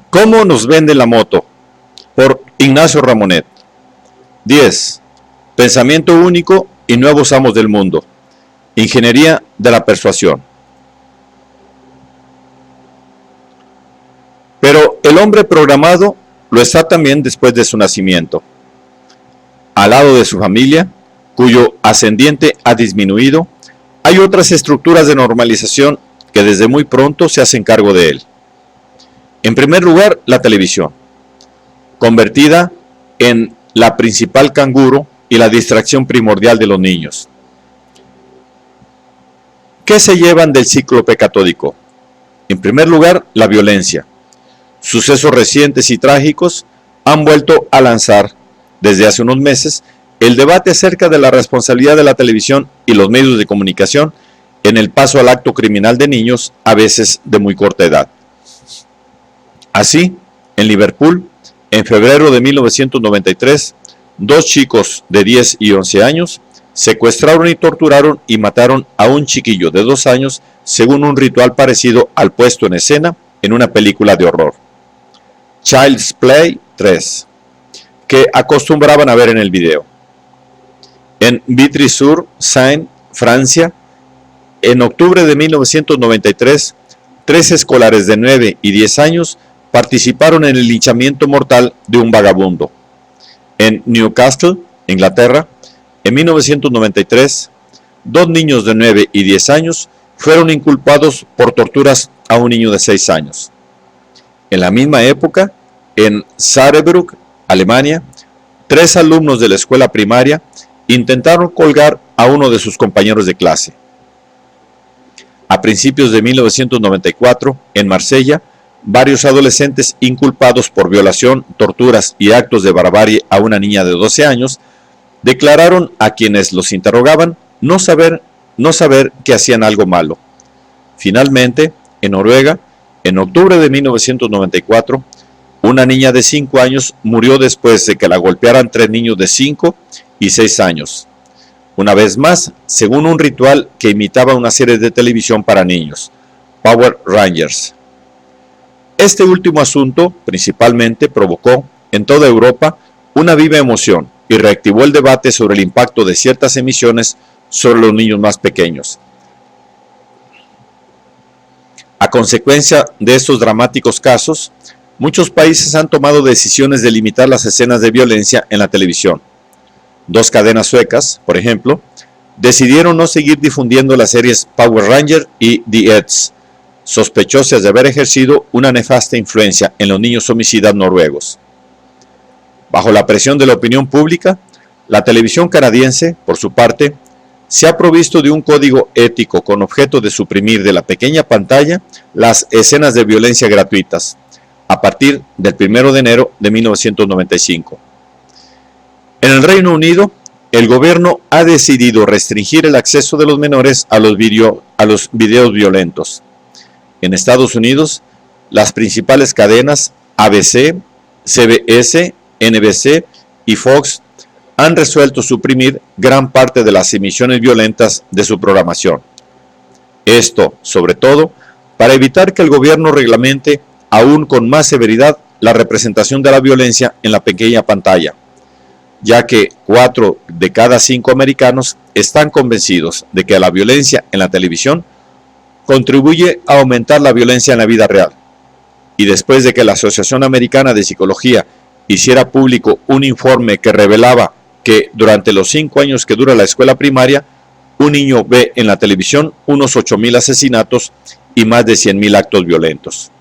¿Cómo nos venden la moto? Por Ignacio Ramonet. 10. Pensamiento único y nuevos amos del mundo. Ingeniería de la persuasión. Pero el hombre programado lo está también después de su nacimiento. Al lado de su familia, cuyo ascendiente ha disminuido, hay otras estructuras de normalización que desde muy pronto se hacen cargo de él. En primer lugar, la televisión, convertida en la principal canguro y la distracción primordial de los niños. ¿Qué se llevan del cíclope catódico? En primer lugar, la violencia. Sucesos recientes y trágicos han vuelto a lanzar, desde hace unos meses, el debate acerca de la responsabilidad de la televisión y los medios de comunicación en el paso al acto criminal de niños, a veces de muy corta edad. Así, en Liverpool, en febrero de 1993, dos chicos de 10 y 11 años secuestraron y torturaron y mataron a un chiquillo de 2 años según un ritual parecido al puesto en escena en una película de horror, Child's Play 3, que acostumbraban a ver en el video. En Vitry-sur-Seine, Francia, en octubre de 1993, 3 escolares de 9 y 10 años participaron en el linchamiento mortal de un vagabundo. En Newcastle, Inglaterra, en 1993, 2 niños de 9 y 10 años fueron inculpados por torturas a un niño de 6 años. En la misma época, en Saarbrück, Alemania, 3 alumnos de la escuela primaria intentaron colgar a uno de sus compañeros de clase. A principios de 1994, en Marsella, varios adolescentes inculpados por violación, torturas y actos de barbarie a una niña de 12 años declararon a quienes los interrogaban no saber que hacían algo malo. Finalmente, en Noruega, en octubre de 1994, una niña de 5 años murió después de que la golpearan 3 niños de 5 y 6 años. Una vez más, según un ritual que imitaba una serie de televisión para niños, Power Rangers. Este último asunto, principalmente, provocó en toda Europa una viva emoción y reactivó el debate sobre el impacto de ciertas emisiones sobre los niños más pequeños. A consecuencia de estos dramáticos casos, muchos países han tomado decisiones de limitar las escenas de violencia en la televisión. 2 cadenas suecas, por ejemplo, decidieron no seguir difundiendo las series Power Ranger y The Eds, sospechosas de haber ejercido una nefasta influencia en los niños homicidas noruegos. Bajo la presión de la opinión pública, la televisión canadiense, por su parte, se ha provisto de un código ético con objeto de suprimir de la pequeña pantalla las escenas de violencia gratuitas, a partir del 1 de enero de 1995. En el Reino Unido, el gobierno ha decidido restringir el acceso de los menores a los videos violentos. En Estados Unidos, las principales cadenas ABC, CBS, NBC y Fox han resuelto suprimir gran parte de las emisiones violentas de su programación. Esto, sobre todo, para evitar que el gobierno reglamente aún con más severidad la representación de la violencia en la pequeña pantalla, ya que 4 de cada 5 americanos están convencidos de que la violencia en la televisión contribuye a aumentar la violencia en la vida real. Y después de que la Asociación Americana de Psicología hiciera público un informe que revelaba que durante los 5 años que dura la escuela primaria, un niño ve en la televisión unos 8,000 asesinatos y más de 100,000 actos violentos.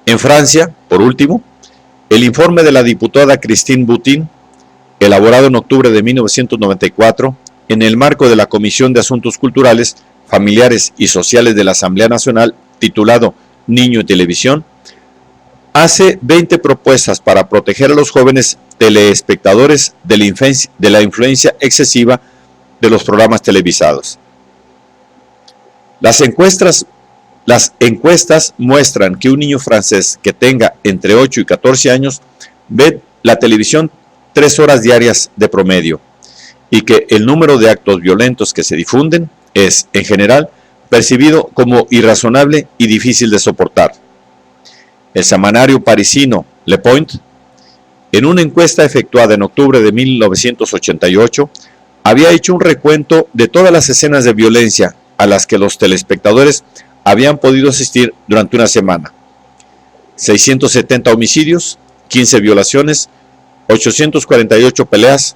En Francia, por último, el informe de la diputada Christine Boutin, elaborado en octubre de 1994, en el marco de la Comisión de Asuntos Culturales, Familiares y Sociales de la Asamblea Nacional, titulado Niño y Televisión, hace 20 propuestas para proteger a los jóvenes teleespectadores de la influencia excesiva de los programas televisados. Las encuestas muestran que un niño francés que tenga entre 8 y 14 años ve la televisión 3 horas diarias de promedio y que el número de actos violentos que se difunden es, en general, percibido como irrazonable y difícil de soportar. El semanario parisino Le Point, en una encuesta efectuada en octubre de 1988, había hecho un recuento de todas las escenas de violencia a las que los telespectadores habían podido asistir durante una semana. 670 homicidios, 15 violaciones, 848 peleas,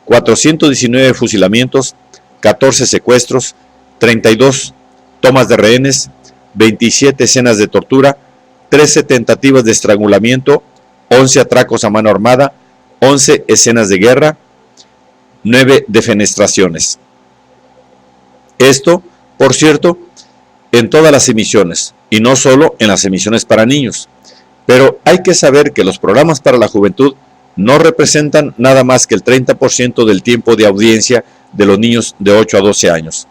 419 fusilamientos, 14 secuestros, 32 tomas de rehenes, 27 escenas de tortura, 13 tentativas de estrangulamiento, 11 atracos a mano armada, 11 escenas de guerra, 9 defenestraciones. Esto, por cierto, en todas las emisiones, y no solo en las emisiones para niños. Pero hay que saber que los programas para la juventud no representan nada más que el 30% del tiempo de audiencia de los niños de 8 a 12 años.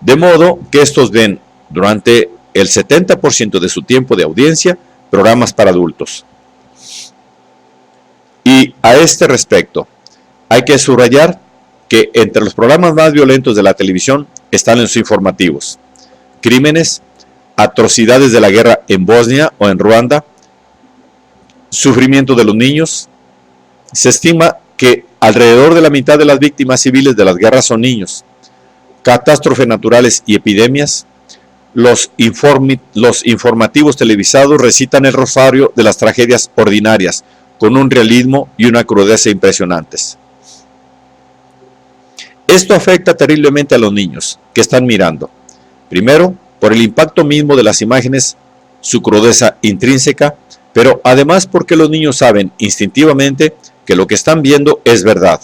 De modo que estos ven durante el 70% de su tiempo de audiencia programas para adultos. Y a este respecto, hay que subrayar que entre los programas más violentos de la televisión están los informativos. Crímenes, atrocidades de la guerra en Bosnia o en Ruanda, sufrimiento de los niños. Se estima que alrededor de la mitad de las víctimas civiles de las guerras son niños. Catástrofes naturales y epidemias. Los informativos televisados recitan el rosario de las tragedias ordinarias, con un realismo y una crudeza impresionantes. Esto afecta terriblemente a los niños que están mirando. Primero, por el impacto mismo de las imágenes, su crudeza intrínseca, pero además porque los niños saben instintivamente que lo que están viendo es verdad,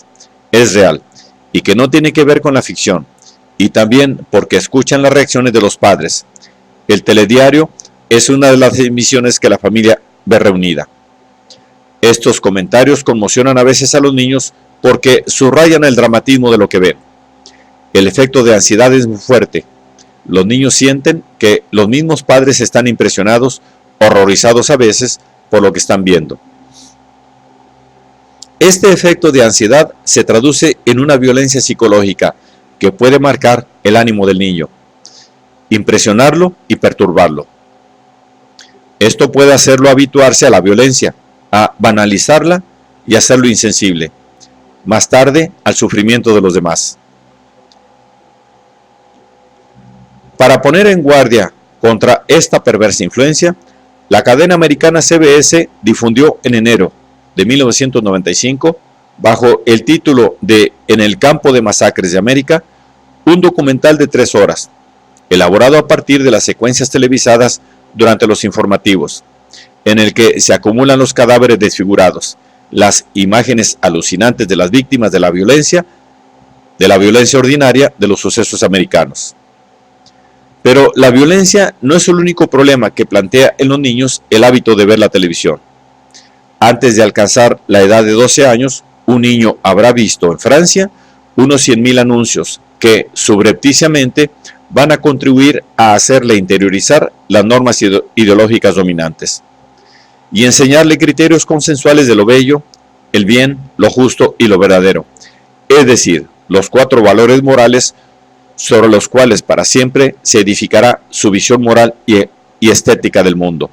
es real, y que no tiene que ver con la ficción, y también porque escuchan las reacciones de los padres. El telediario es una de las emisiones que la familia ve reunida. Estos comentarios conmocionan a veces a los niños porque subrayan el dramatismo de lo que ven. El efecto de ansiedad es muy fuerte. Los niños sienten que los mismos padres están impresionados, horrorizados a veces por lo que están viendo. Este efecto de ansiedad se traduce en una violencia psicológica que puede marcar el ánimo del niño, impresionarlo y perturbarlo. Esto puede hacerlo habituarse a la violencia, a banalizarla y hacerlo insensible, más tarde al sufrimiento de los demás. Para poner en guardia contra esta perversa influencia, la cadena americana CBS difundió en enero de 1995, bajo el título de En el campo de masacres de América, un documental de 3 horas, elaborado a partir de las secuencias televisadas durante los informativos, en el que se acumulan los cadáveres desfigurados, las imágenes alucinantes de las víctimas de la violencia ordinaria de los sucesos americanos. Pero la violencia no es el único problema que plantea en los niños el hábito de ver la televisión. Antes de alcanzar la edad de 12 años, un niño habrá visto en Francia unos 100.000 anuncios que subrepticiamente van a contribuir a hacerle interiorizar las normas ideológicas dominantes y enseñarle criterios consensuales de lo bello, el bien, lo justo y lo verdadero, es decir, los 4 valores morales sobre los cuales para siempre se edificará su visión moral y estética del mundo.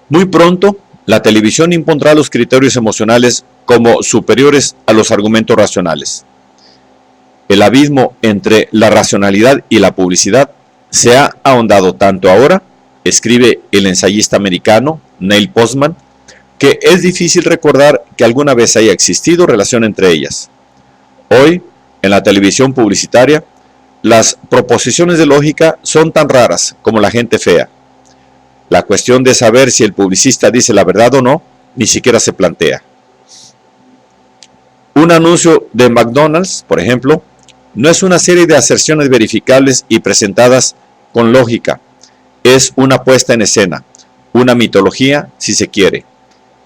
Muy pronto, la televisión impondrá los criterios emocionales como superiores a los argumentos racionales. El abismo entre la racionalidad y la publicidad se ha ahondado tanto ahora, escribe el ensayista americano Neil Postman, que es difícil recordar que alguna vez haya existido relación entre ellas. Hoy, en la televisión publicitaria, las proposiciones de lógica son tan raras como la gente fea. La cuestión de saber si el publicista dice la verdad o no, ni siquiera se plantea. Un anuncio de McDonald's, por ejemplo, no es una serie de aserciones verificables y presentadas con lógica. Es una puesta en escena, una mitología, si se quiere,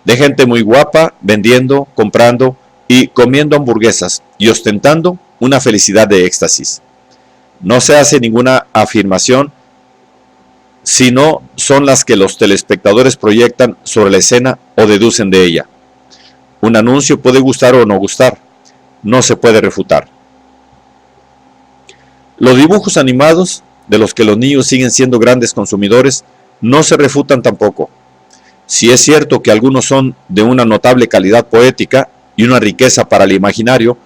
de gente muy guapa vendiendo, comprando y comiendo hamburguesas y ostentando una felicidad de éxtasis. No se hace ninguna afirmación, sino son las que los telespectadores proyectan sobre la escena o deducen de ella. Un anuncio puede gustar o no gustar, no se puede refutar. Los dibujos animados, de los que los niños siguen siendo grandes consumidores, no se refutan tampoco. Si es cierto que algunos son de una notable calidad poética y una riqueza para el imaginario,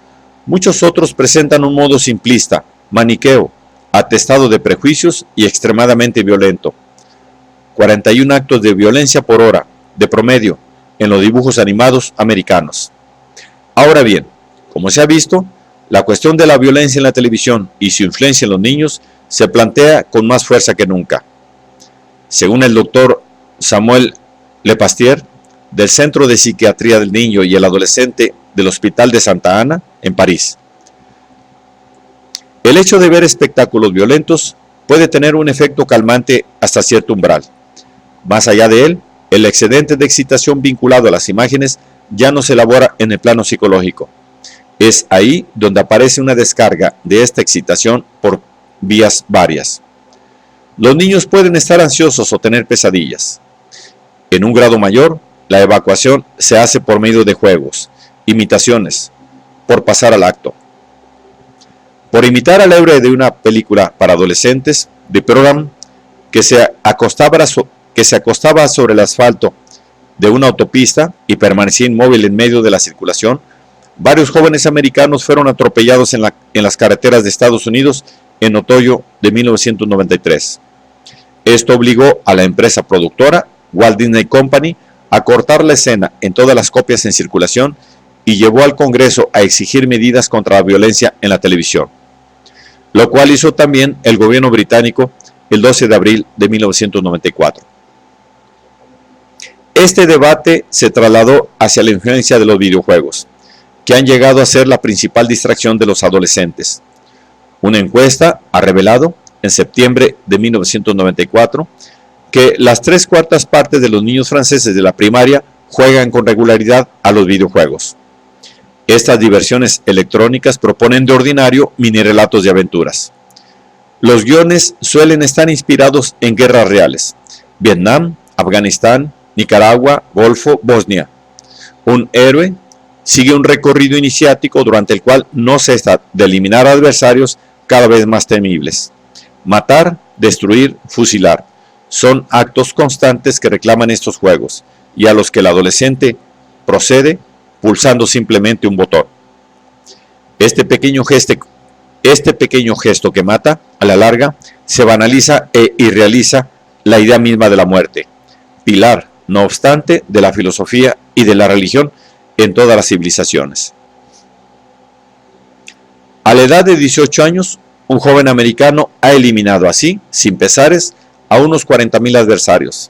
muchos otros presentan un modo simplista, maniqueo, atestado de prejuicios y extremadamente violento. 41 actos de violencia por hora, de promedio, en los dibujos animados americanos. Ahora bien, como se ha visto, la cuestión de la violencia en la televisión y su influencia en los niños se plantea con más fuerza que nunca. Según el doctor Samuel Lepastier, del Centro de Psiquiatría del Niño y el Adolescente del Hospital de Santa Ana, en París, el hecho de ver espectáculos violentos puede tener un efecto calmante hasta cierto umbral. Más allá de él, el excedente de excitación vinculado a las imágenes ya no se elabora en el plano psicológico. Es ahí donde aparece una descarga de esta excitación por vías varias. Los niños pueden estar ansiosos o tener pesadillas. En un grado mayor, la evacuación se hace por medio de juegos, imitaciones, por pasar al acto. Por imitar al héroe de una película para adolescentes, The Program, que se acostaba sobre el asfalto de una autopista y permanecía inmóvil en medio de la circulación, varios jóvenes americanos fueron atropellados en las carreteras de Estados Unidos en otoño de 1993. Esto obligó a la empresa productora, Walt Disney Company, a cortar la escena en todas las copias en circulación y llevó al Congreso a exigir medidas contra la violencia en la televisión, lo cual hizo también el gobierno británico el 12 de abril de 1994. Este debate se trasladó hacia la influencia de los videojuegos, que han llegado a ser la principal distracción de los adolescentes. Una encuesta ha revelado, en septiembre de 1994, que las 3/4 partes de los niños franceses de la primaria juegan con regularidad a los videojuegos. Estas diversiones electrónicas proponen de ordinario minirelatos de aventuras. Los guiones suelen estar inspirados en guerras reales: Vietnam, Afganistán, Nicaragua, Golfo, Bosnia. Un héroe sigue un recorrido iniciático durante el cual no cesa de eliminar adversarios cada vez más temibles. Matar, destruir, fusilar son actos constantes que reclaman estos juegos y a los que el adolescente procede pulsando simplemente un botón. Este pequeño gesto que mata, a la larga, se banaliza e irrealiza la idea misma de la muerte, pilar, no obstante, de la filosofía y de la religión en todas las civilizaciones. A la edad de 18 años, un joven americano ha eliminado así, sin pesares, a unos 40,000 adversarios.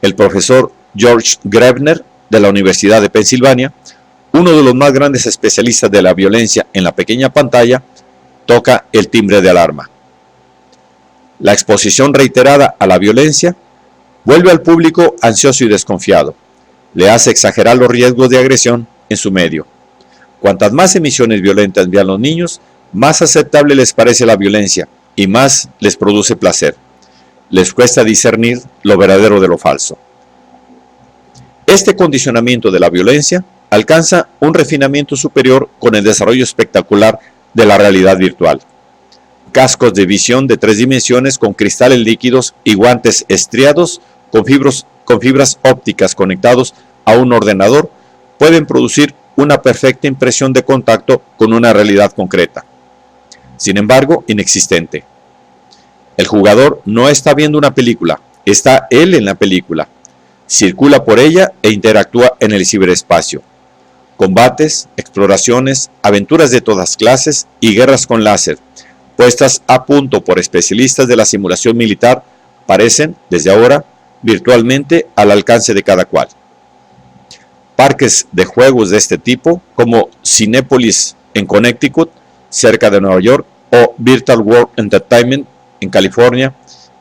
El profesor George Grebner, de la Universidad de Pensilvania, uno de los más grandes especialistas de la violencia en la pequeña pantalla, toca el timbre de alarma. La exposición reiterada a la violencia vuelve al público ansioso y desconfiado. Le hace exagerar los riesgos de agresión en su medio. Cuantas más emisiones violentas vean los niños, más aceptable les parece la violencia y más les produce placer. Les cuesta discernir lo verdadero de lo falso. Este condicionamiento de la violencia alcanza un refinamiento superior con el desarrollo espectacular de la realidad virtual. Cascos de visión de 3 dimensiones con cristales líquidos y guantes estriados con fibras ópticas conectados a un ordenador pueden producir una perfecta impresión de contacto con una realidad concreta, sin embargo inexistente. El jugador no está viendo una película, está él en la película, circula por ella e interactúa en el ciberespacio. Combates, exploraciones, aventuras de todas clases y guerras con láser, puestas a punto por especialistas de la simulación militar, parecen, desde ahora, virtualmente al alcance de cada cual. Parques de juegos de este tipo, como Cinépolis en Connecticut, cerca de Nueva York, o Virtual World Entertainment en California,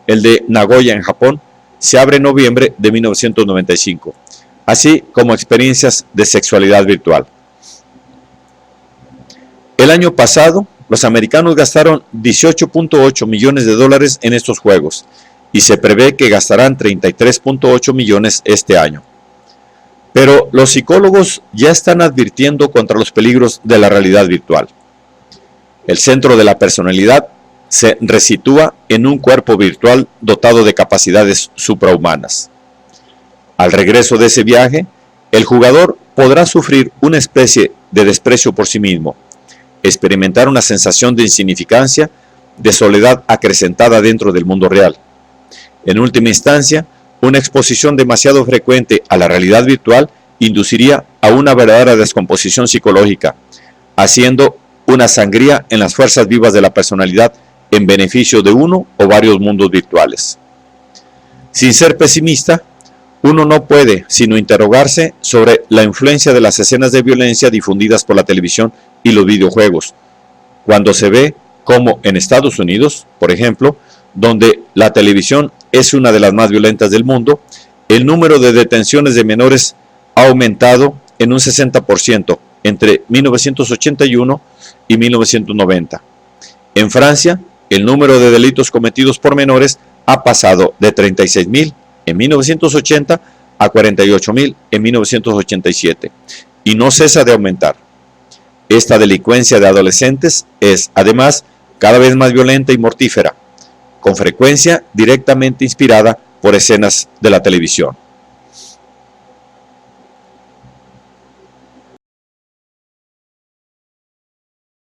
el de Nagoya en Japón, se abre en noviembre de 1995, así como experiencias de sexualidad virtual. El año pasado, los americanos gastaron $18.8 millones en estos juegos y se prevé que gastarán 33.8 millones este año. Pero los psicólogos ya están advirtiendo contra los peligros de la realidad virtual. El Centro de la Personalidad se resitúa en un cuerpo virtual dotado de capacidades suprahumanas. Al regreso de ese viaje, el jugador podrá sufrir una especie de desprecio por sí mismo, experimentar una sensación de insignificancia, de soledad acrecentada dentro del mundo real. En última instancia, una exposición demasiado frecuente a la realidad virtual induciría a una verdadera descomposición psicológica, haciendo una sangría en las fuerzas vivas de la personalidad en beneficio de uno o varios mundos virtuales. Sin ser pesimista, uno no puede sino interrogarse sobre la influencia de las escenas de violencia difundidas por la televisión y los videojuegos, cuando se ve como en Estados Unidos, por ejemplo, donde la televisión es una de las más violentas del mundo, el número de detenciones de menores ha aumentado en un 60% entre 1981 y 1990. En Francia, el número de delitos cometidos por menores ha pasado de 36.000 en 1980 a 48.000 en 1987 y no cesa de aumentar. Esta delincuencia de adolescentes es, además, cada vez más violenta y mortífera, con frecuencia directamente inspirada por escenas de la televisión.